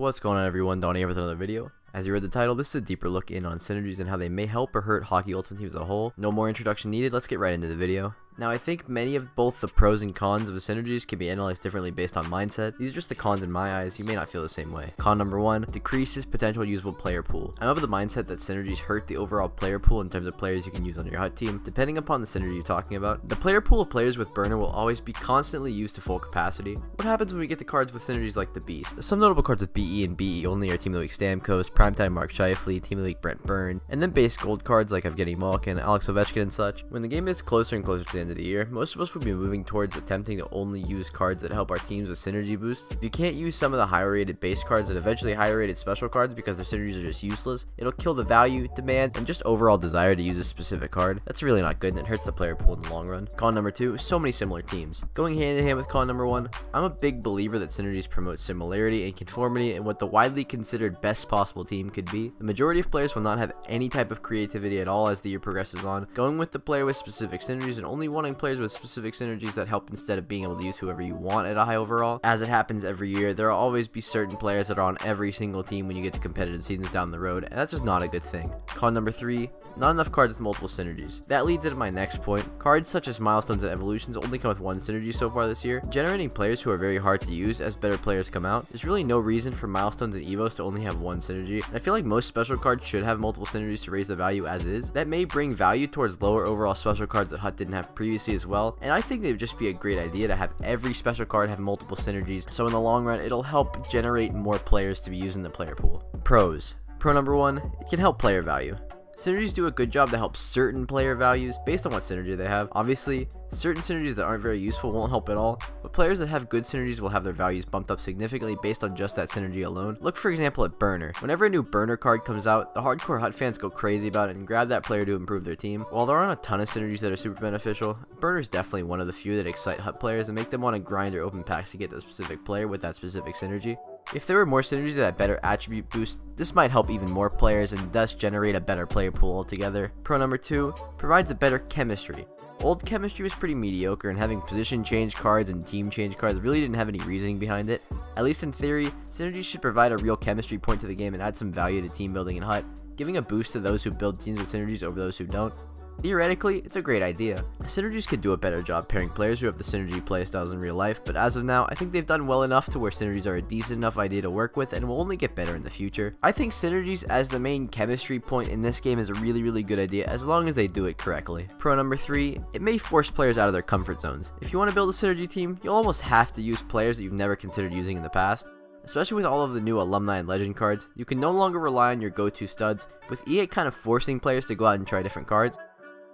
What's going on, everyone? Donnie here with another video. As you read the title, this is a deeper look in on synergies and how they may help or hurt Hockey Ultimate Team as a whole. No more introduction needed, let's get right into the video. Now, I think many of both the pros and cons of the synergies can be analyzed differently based on mindset. These are just the cons in my eyes. You may not feel the same way. Con number 1, decreases potential usable player pool. I'm of the mindset that synergies hurt the overall player pool in terms of players you can use on your HUT team, depending upon the synergy you're talking about. The player pool of players with burner will always be constantly used to full capacity. What happens when we get to cards with synergies like the Beast? Some notable cards with BE and BE only are Team of the Week Stamkos, Primetime Mark Scheifele, Team of the Week Brent Burn, and then base gold cards like Evgeny Malkin, Alex Ovechkin, and such. When the game gets closer and closer to the end of the year, most of us would be moving towards attempting to only use cards that help our teams with synergy boosts. If you can't use some of the higher rated base cards and eventually higher rated special cards because their synergies are just useless, it'll kill the value, demand, and just overall desire to use a specific card. That's really not good and it hurts the player pool in the long run. Con number 2, so many similar teams. Going hand in hand with con number 1, I'm a big believer that synergies promote similarity and conformity in what the widely considered best possible team could be. The majority of players will not have any type of creativity at all as the year progresses on, going with the player with specific synergies and only wanting players with specific synergies that help instead of being able to use whoever you want at a high overall. As it happens every year, there will always be certain players that are on every single team when you get to competitive seasons down the road, and that's just not a good thing. Con number 3, not enough cards with multiple synergies. That leads into my next point. Cards such as milestones and evolutions only come with one synergy so far this year, generating players who are very hard to use as better players come out. There's really no reason for milestones and evos to only have one synergy, and I feel like most special cards should have multiple synergies to raise the value as is. That may bring value towards lower overall special cards that HUT didn't have previously as well, and I think it would just be a great idea to have every special card have multiple synergies, so in the long run it'll help generate more players to be using the player pool. Pros. Pro number 1, it can help player value. Synergies do a good job to help certain player values based on what synergy they have. Obviously, certain synergies that aren't very useful won't help at all, but players that have good synergies will have their values bumped up significantly based on just that synergy alone. Look for example at Burner. Whenever a new Burner card comes out, the hardcore HUT fans go crazy about it and grab that player to improve their team. While there aren't a ton of synergies that are super beneficial, Burner's definitely one of the few that excite HUT players and make them want to grind or open packs to get that specific player with that specific synergy. If there were more synergies that had better attribute boost, this might help even more players and thus generate a better player pool altogether. Pro number 2, provides a better chemistry. Old chemistry was pretty mediocre, and having position change cards and team change cards really didn't have any reasoning behind it. At least in theory, synergies should provide a real chemistry point to the game and add some value to team building and HUT, giving a boost to those who build teams with synergies over those who don't. Theoretically, it's a great idea. Synergies could do a better job pairing players who have the synergy playstyles in real life, but as of now, I think they've done well enough to where synergies are a decent enough idea to work with and will only get better in the future. I think synergies as the main chemistry point in this game is a really good idea as long as they do it correctly. Pro number 3, it may force players out of their comfort zones. If you want to build a synergy team, you'll almost have to use players that you've never considered using in the past. Especially with all of the new alumni and legend cards, you can no longer rely on your go-to studs, with EA kind of forcing players to go out and try different cards.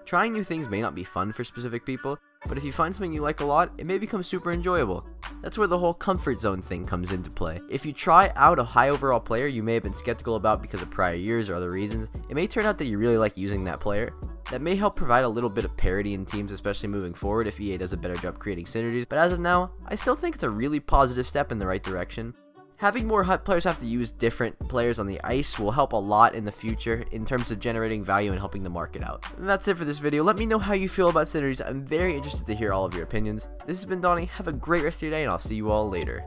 Trying new things may not be fun for specific people, but if you find something you like a lot, it may become super enjoyable. That's where the whole comfort zone thing comes into play. If you try out a high overall player you may have been skeptical about because of prior years or other reasons, it may turn out that you really like using that player. That may help provide a little bit of parity in teams, especially moving forward if EA does a better job creating synergies, but as of now, I still think it's a really positive step in the right direction. Having more HUT players have to use different players on the ice will help a lot in the future in terms of generating value and helping the market out. And that's it for this video. Let me know how you feel about synergies. I'm very interested to hear all of your opinions. This has been Donnie. Have a great rest of your day and I'll see you all later.